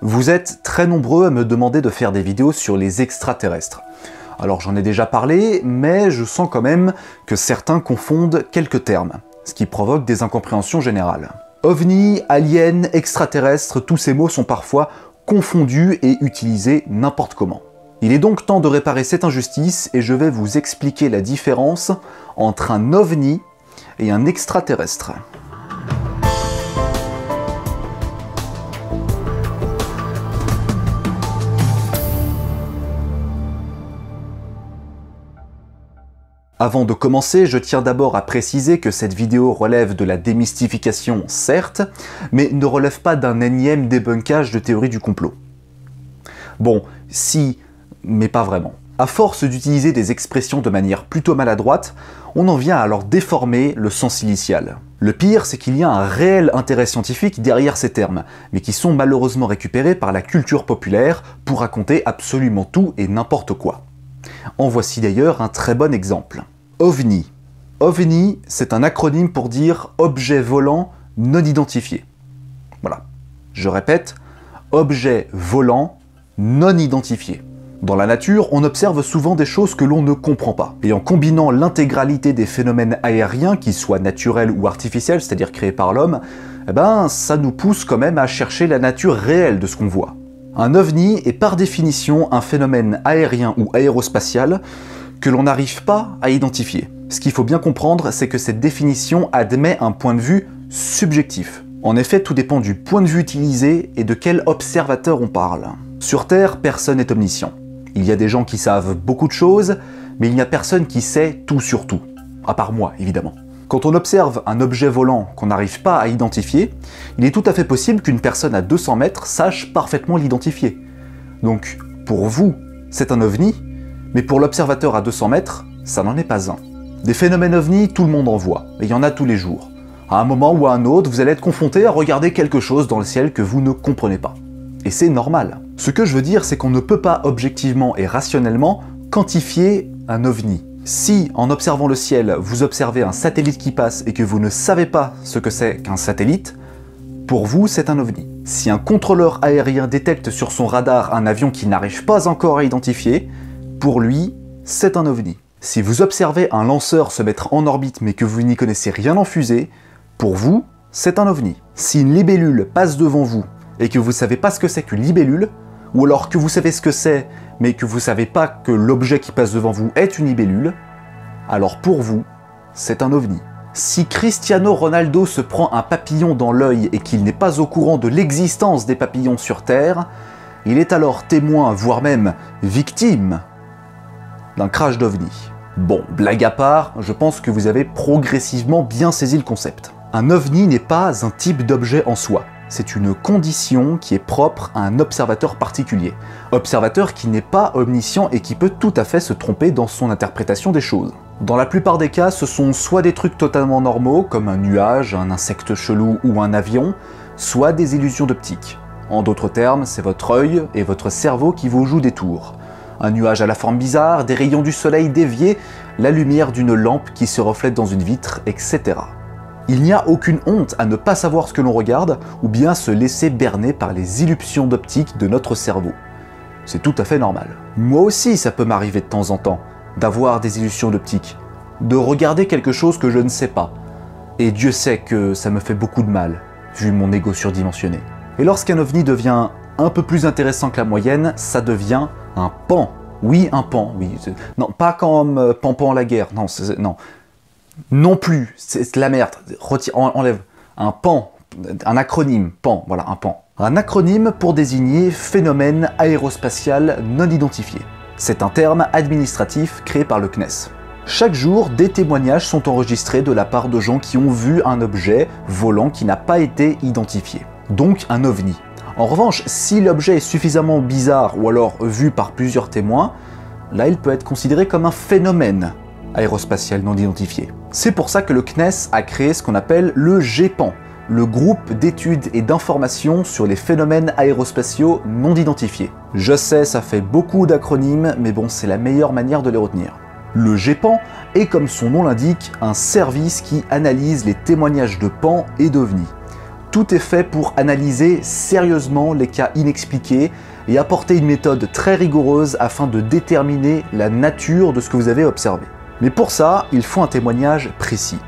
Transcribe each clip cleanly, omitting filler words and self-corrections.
Vous êtes très nombreux à me demander de faire des vidéos sur les extraterrestres. Alors j'en ai déjà parlé, mais je sens quand même que certains confondent quelques termes, ce qui provoque des incompréhensions générales. OVNI, alien, extraterrestre, tous ces mots sont parfois confondus et utilisés n'importe comment. Il est donc temps de réparer cette injustice et je vais vous expliquer la différence entre un OVNI et un extraterrestre. Avant de commencer, je tiens d'abord à préciser que cette vidéo relève de la démystification, certes, mais ne relève pas d'un énième débunkage de théorie du complot. Bon, si, mais pas vraiment. À force d'utiliser des expressions de manière plutôt maladroite, on en vient à leur déformer le sens initial. Le pire, c'est qu'il y a un réel intérêt scientifique derrière ces termes, mais qui sont malheureusement récupérés par la culture populaire pour raconter absolument tout et n'importe quoi. En voici d'ailleurs un très bon exemple. OVNI. OVNI, c'est un acronyme pour dire objet volant non identifié. Voilà. Je répète, objet volant non identifié. Dans la nature, on observe souvent des choses que l'on ne comprend pas. Et en combinant l'intégralité des phénomènes aériens, qu'ils soient naturels ou artificiels, c'est-à-dire créés par l'homme, eh ben, ça nous pousse quand même à chercher la nature réelle de ce qu'on voit. Un OVNI est par définition un phénomène aérien ou aérospatial que l'on n'arrive pas à identifier. Ce qu'il faut bien comprendre, c'est que cette définition admet un point de vue subjectif. En effet, tout dépend du point de vue utilisé et de quel observateur on parle. Sur Terre, personne n'est omniscient. Il y a des gens qui savent beaucoup de choses, mais il n'y a personne qui sait tout sur tout. À part moi, évidemment. Quand on observe un objet volant qu'on n'arrive pas à identifier, il est tout à fait possible qu'une personne à 200 mètres sache parfaitement l'identifier. Donc, pour vous, c'est un OVNI, mais pour l'observateur à 200 mètres, ça n'en est pas un. Des phénomènes OVNI, tout le monde en voit, et il y en a tous les jours. À un moment ou à un autre, vous allez être confronté à regarder quelque chose dans le ciel que vous ne comprenez pas. Et c'est normal. Ce que je veux dire, c'est qu'on ne peut pas objectivement et rationnellement quantifier un OVNI. Si, en observant le ciel, vous observez un satellite qui passe et que vous ne savez pas ce que c'est qu'un satellite, pour vous, c'est un OVNI. Si un contrôleur aérien détecte sur son radar un avion qu'il n'arrive pas encore à identifier, pour lui, c'est un OVNI. Si vous observez un lanceur se mettre en orbite mais que vous n'y connaissez rien en fusée, pour vous, c'est un OVNI. Si une libellule passe devant vous et que vous ne savez pas ce que c'est qu'une libellule, ou alors que vous savez ce que c'est, mais que vous ne savez pas que l'objet qui passe devant vous est une libellule, alors pour vous, c'est un OVNI. Si Cristiano Ronaldo se prend un papillon dans l'œil et qu'il n'est pas au courant de l'existence des papillons sur Terre, il est alors témoin, voire même victime, d'un crash d'OVNI. Bon, blague à part, je pense que vous avez progressivement bien saisi le concept. Un OVNI n'est pas un type d'objet en soi. C'est une condition qui est propre à un observateur particulier. Observateur qui n'est pas omniscient et qui peut tout à fait se tromper dans son interprétation des choses. Dans la plupart des cas, ce sont soit des trucs totalement normaux, comme un nuage, un insecte chelou ou un avion, soit des illusions d'optique. En d'autres termes, c'est votre œil et votre cerveau qui vous jouent des tours. Un nuage à la forme bizarre, des rayons du soleil déviés, la lumière d'une lampe qui se reflète dans une vitre, etc. Il n'y a aucune honte à ne pas savoir ce que l'on regarde ou bien se laisser berner par les illusions d'optique de notre cerveau. C'est tout à fait normal. Moi aussi, ça peut m'arriver de temps en temps d'avoir des illusions d'optique, de regarder quelque chose que je ne sais pas. Et Dieu sait que ça me fait beaucoup de mal, vu mon ego surdimensionné. Et lorsqu'un OVNI devient un peu plus intéressant que la moyenne, ça devient un pan. Oui, un pan, oui. Non, pas comme Pampan la guerre, non, non. Non plus, c'est de la merde, enlève. Un pan, un acronyme, pan, voilà, un pan. Un acronyme pour désigner phénomène aérospatial non identifié. C'est un terme administratif créé par le CNES. Chaque jour, des témoignages sont enregistrés de la part de gens qui ont vu un objet volant qui n'a pas été identifié. Donc un OVNI. En revanche, si l'objet est suffisamment bizarre ou alors vu par plusieurs témoins, là il peut être considéré comme un phénomène aérospatial non identifié. C'est pour ça que le CNES a créé ce qu'on appelle le GEPAN, le groupe d'études et d'informations sur les phénomènes aérospatiaux non identifiés. Je sais, ça fait beaucoup d'acronymes, mais bon, c'est la meilleure manière de les retenir. Le GEPAN est, comme son nom l'indique, un service qui analyse les témoignages de PAN et d'OVNI. Tout est fait pour analyser sérieusement les cas inexpliqués et apporter une méthode très rigoureuse afin de déterminer la nature de ce que vous avez observé. Mais pour ça, il faut un témoignage précis.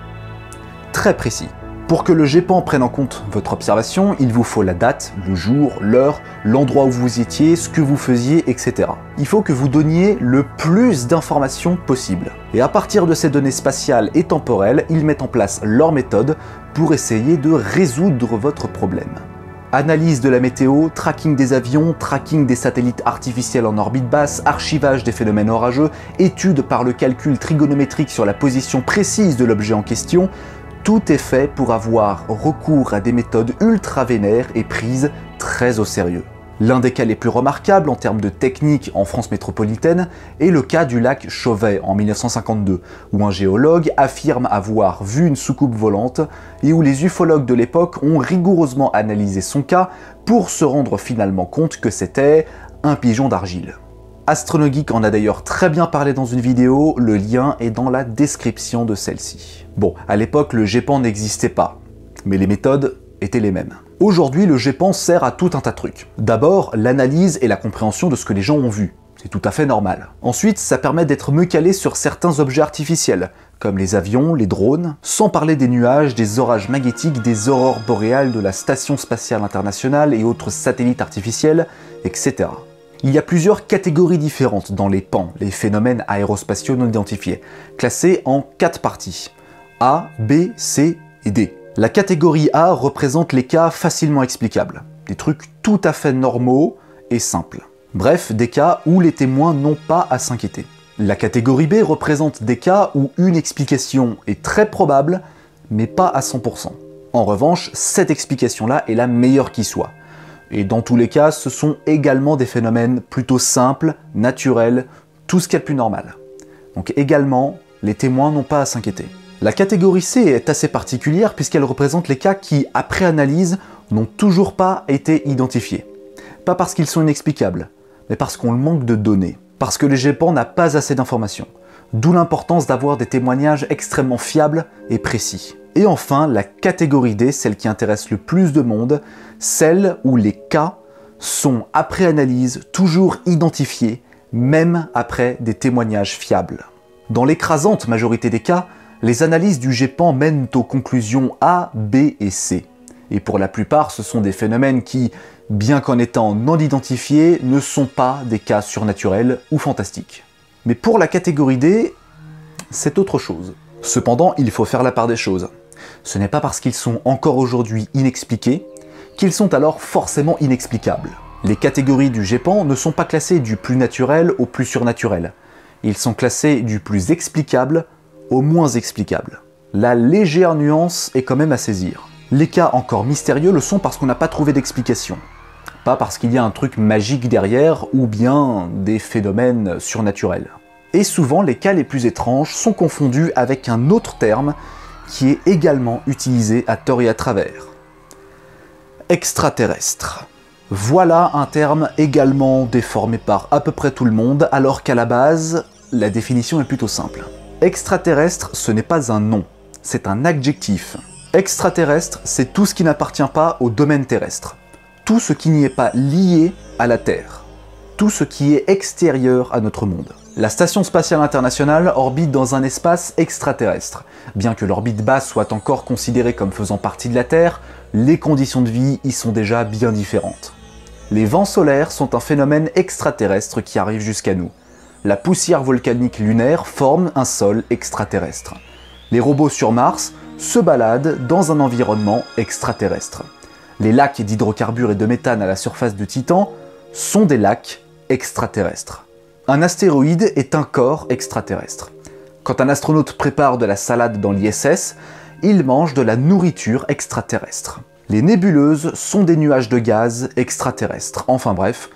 Très précis. Pour que le GEPAN prenne en compte votre observation, il vous faut la date, le jour, l'heure, l'endroit où vous étiez, ce que vous faisiez, etc. Il faut que vous donniez le plus d'informations possible. Et à partir de ces données spatiales et temporelles, ils mettent en place leur méthode pour essayer de résoudre votre problème. Analyse de la météo, tracking des avions, tracking des satellites artificiels en orbite basse, archivage des phénomènes orageux, étude par le calcul trigonométrique sur la position précise de l'objet en question, tout est fait pour avoir recours à des méthodes ultra vénères et prises très au sérieux. L'un des cas les plus remarquables en termes de technique en France métropolitaine est le cas du lac Chauvet en 1952, où un géologue affirme avoir vu une soucoupe volante et où les ufologues de l'époque ont rigoureusement analysé son cas pour se rendre finalement compte que c'était un pigeon d'argile. Astronogeek en a d'ailleurs très bien parlé dans une vidéo, le lien est dans la description de celle-ci. Bon, à l'époque, le GEPAN n'existait pas, mais les méthodes étaient les mêmes. Aujourd'hui, le GEPAN sert à tout un tas de trucs. D'abord, l'analyse et la compréhension de ce que les gens ont vu. C'est tout à fait normal. Ensuite, ça permet d'être mieux calé sur certains objets artificiels, comme les avions, les drones, sans parler des nuages, des orages magnétiques, des aurores boréales de la Station Spatiale Internationale et autres satellites artificiels, etc. Il y a plusieurs catégories différentes dans les PAN, les phénomènes aérospatiaux non identifiés, classés en 4 parties. A, B, C et D. La catégorie A représente les cas facilement explicables, des trucs tout à fait normaux et simples. Bref, des cas où les témoins n'ont pas à s'inquiéter. La catégorie B représente des cas où une explication est très probable, mais pas à 100%. En revanche, cette explication-là est la meilleure qui soit. Et dans tous les cas, ce sont également des phénomènes plutôt simples, naturels, tout ce qu'il y a de plus normal. Donc également, les témoins n'ont pas à s'inquiéter. La catégorie C est assez particulière puisqu'elle représente les cas qui, après analyse, n'ont toujours pas été identifiés. Pas parce qu'ils sont inexplicables, mais parce qu'on manque de données. Parce que le GEPAN n'a pas assez d'informations. D'où l'importance d'avoir des témoignages extrêmement fiables et précis. Et enfin, la catégorie D, celle qui intéresse le plus de monde, celle où les cas sont, après analyse, toujours identifiés, même après des témoignages fiables. Dans l'écrasante majorité des cas, les analyses du GEPAN mènent aux conclusions A, B et C. Et pour la plupart, ce sont des phénomènes qui, bien qu'en étant non identifiés, ne sont pas des cas surnaturels ou fantastiques. Mais pour la catégorie D, c'est autre chose. Cependant, il faut faire la part des choses. Ce n'est pas parce qu'ils sont encore aujourd'hui inexpliqués qu'ils sont alors forcément inexplicables. Les catégories du GEPAN ne sont pas classées du plus naturel au plus surnaturel. Ils sont classés du plus explicable au moins explicable. La légère nuance est quand même à saisir. Les cas encore mystérieux le sont parce qu'on n'a pas trouvé d'explication. Pas parce qu'il y a un truc magique derrière ou bien des phénomènes surnaturels. Et souvent, les cas les plus étranges sont confondus avec un autre terme qui est également utilisé à tort et à travers. Extraterrestre. Voilà un terme également déformé par à peu près tout le monde, alors qu'à la base, la définition est plutôt simple. Extraterrestre, ce n'est pas un nom, c'est un adjectif. Extraterrestre, c'est tout ce qui n'appartient pas au domaine terrestre. Tout ce qui n'y est pas lié à la Terre. Tout ce qui est extérieur à notre monde. La Station Spatiale Internationale orbite dans un espace extraterrestre. Bien que l'orbite basse soit encore considérée comme faisant partie de la Terre, les conditions de vie y sont déjà bien différentes. Les vents solaires sont un phénomène extraterrestre qui arrive jusqu'à nous. La poussière volcanique lunaire forme un sol extraterrestre. Les robots sur Mars se baladent dans un environnement extraterrestre. Les lacs d'hydrocarbures et de méthane à la surface de Titan sont des lacs extraterrestres. Un astéroïde est un corps extraterrestre. Quand un astronaute prépare de la salade dans l'ISS, il mange de la nourriture extraterrestre. Les nébuleuses sont des nuages de gaz extraterrestres. Enfin bref,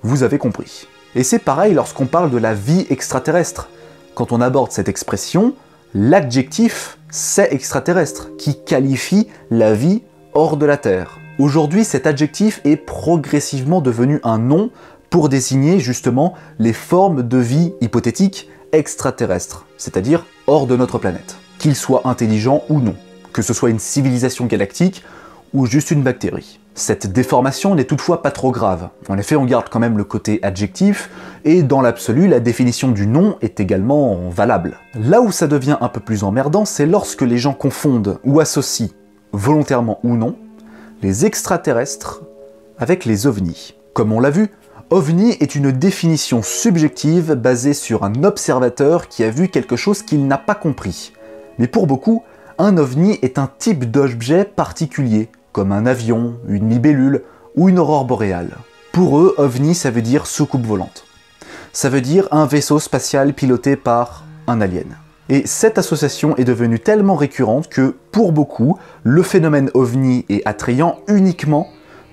vous avez compris. Et c'est pareil lorsqu'on parle de la vie extraterrestre. Quand on aborde cette expression, l'adjectif « c'est extraterrestre » qui qualifie la vie hors de la Terre. Aujourd'hui, cet adjectif est progressivement devenu un nom pour désigner justement les formes de vie hypothétiques extraterrestres, c'est-à-dire hors de notre planète. Qu'ils soient intelligents ou non, que ce soit une civilisation galactique ou juste une bactérie. Cette déformation n'est toutefois pas trop grave. En effet, on garde quand même le côté adjectif, et dans l'absolu, la définition du nom est également valable. Là où ça devient un peu plus emmerdant, c'est lorsque les gens confondent ou associent, volontairement ou non, les extraterrestres avec les ovnis. Comme on l'a vu, ovni est une définition subjective basée sur un observateur qui a vu quelque chose qu'il n'a pas compris. Mais pour beaucoup, un ovni est un type d'objet particulier, comme un avion, une libellule ou une aurore boréale. Pour eux, ovni ça veut dire soucoupe volante. Ça veut dire un vaisseau spatial piloté par un alien. Et cette association est devenue tellement récurrente que, pour beaucoup, le phénomène ovni est attrayant uniquement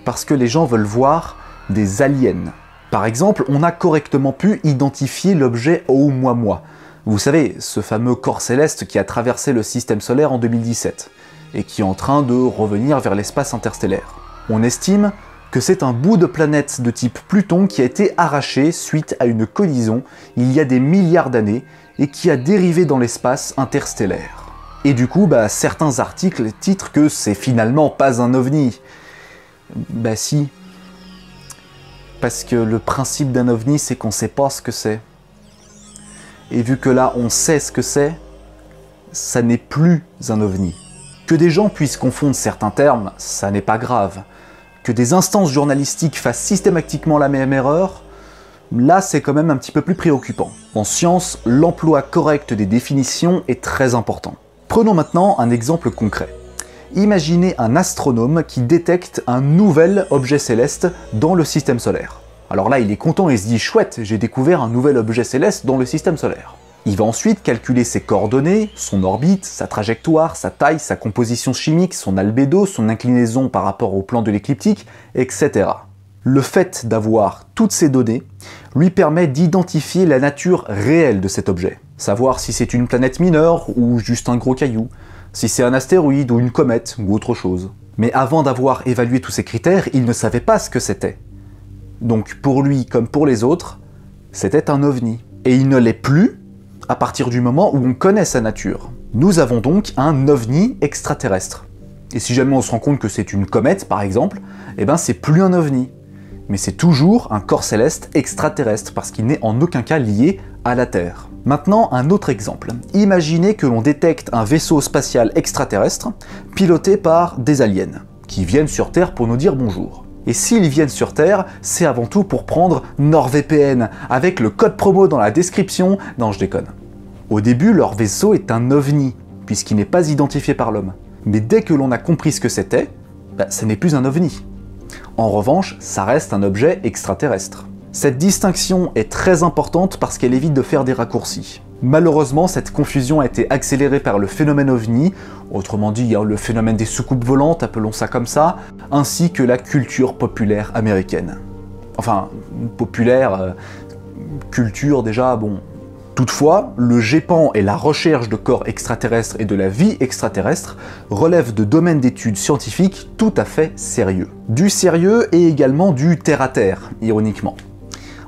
parce que les gens veulent voir des aliens. Par exemple, on a correctement pu identifier l'objet Oumuamua. Vous savez, ce fameux corps céleste qui a traversé le système solaire en 2017, et qui est en train de revenir vers l'espace interstellaire. On estime que c'est un bout de planète de type Pluton qui a été arraché suite à une collision il y a des milliards d'années, et qui a dérivé dans l'espace interstellaire. Et du coup, certains articles titrent que c'est finalement pas un ovni. Bah si. Parce que le principe d'un ovni, c'est qu'on sait pas ce que c'est. Et vu que là, on sait ce que c'est, ça n'est plus un ovni. Que des gens puissent confondre certains termes, ça n'est pas grave. Que des instances journalistiques fassent systématiquement la même erreur, là c'est quand même un petit peu plus préoccupant. En science, l'emploi correct des définitions est très important. Prenons maintenant un exemple concret. Imaginez un astronome qui détecte un nouvel objet céleste dans le système solaire. Alors là, il est content et se dit « Chouette, j'ai découvert un nouvel objet céleste dans le système solaire ». Il va ensuite calculer ses coordonnées, son orbite, sa trajectoire, sa taille, sa composition chimique, son albédo, son inclinaison par rapport au plan de l'écliptique, etc. Le fait d'avoir toutes ces données lui permet d'identifier la nature réelle de cet objet. Savoir si c'est une planète mineure ou juste un gros caillou, si c'est un astéroïde ou une comète ou autre chose. Mais avant d'avoir évalué tous ces critères, il ne savait pas ce que c'était. Donc pour lui comme pour les autres, c'était un ovni. Et il ne l'est plus à partir du moment où on connaît sa nature. Nous avons donc un ovni extraterrestre. Et si jamais on se rend compte que c'est une comète par exemple, eh ben c'est plus un ovni. Mais c'est toujours un corps céleste extraterrestre parce qu'il n'est en aucun cas lié à la Terre. Maintenant, un autre exemple. Imaginez que l'on détecte un vaisseau spatial extraterrestre piloté par des aliens qui viennent sur Terre pour nous dire bonjour. Et s'ils viennent sur Terre, c'est avant tout pour prendre NordVPN, avec le code promo dans la description. Non, je déconne. Au début, leur vaisseau est un ovni, puisqu'il n'est pas identifié par l'homme. Mais dès que l'on a compris ce que c'était, ça n'est plus un ovni. En revanche, ça reste un objet extraterrestre. Cette distinction est très importante parce qu'elle évite de faire des raccourcis. Malheureusement, cette confusion a été accélérée par le phénomène ovni, autrement dit le phénomène des soucoupes volantes, appelons ça comme ça, ainsi que la culture populaire américaine. Enfin, populaire, culture déjà, bon. Toutefois, le GEPAN et la recherche de corps extraterrestres et de la vie extraterrestre relèvent de domaines d'études scientifiques tout à fait sérieux. Du sérieux et également du terre-à-terre, ironiquement.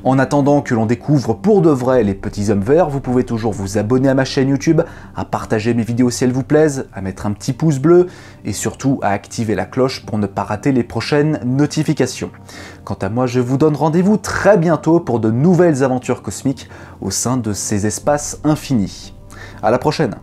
En attendant que l'on découvre pour de vrai les petits hommes verts, vous pouvez toujours vous abonner à ma chaîne YouTube, à partager mes vidéos si elles vous plaisent, à mettre un petit pouce bleu et surtout à activer la cloche pour ne pas rater les prochaines notifications. Quant à moi, je vous donne rendez-vous très bientôt pour de nouvelles aventures cosmiques au sein de ces espaces infinis. À la prochaine!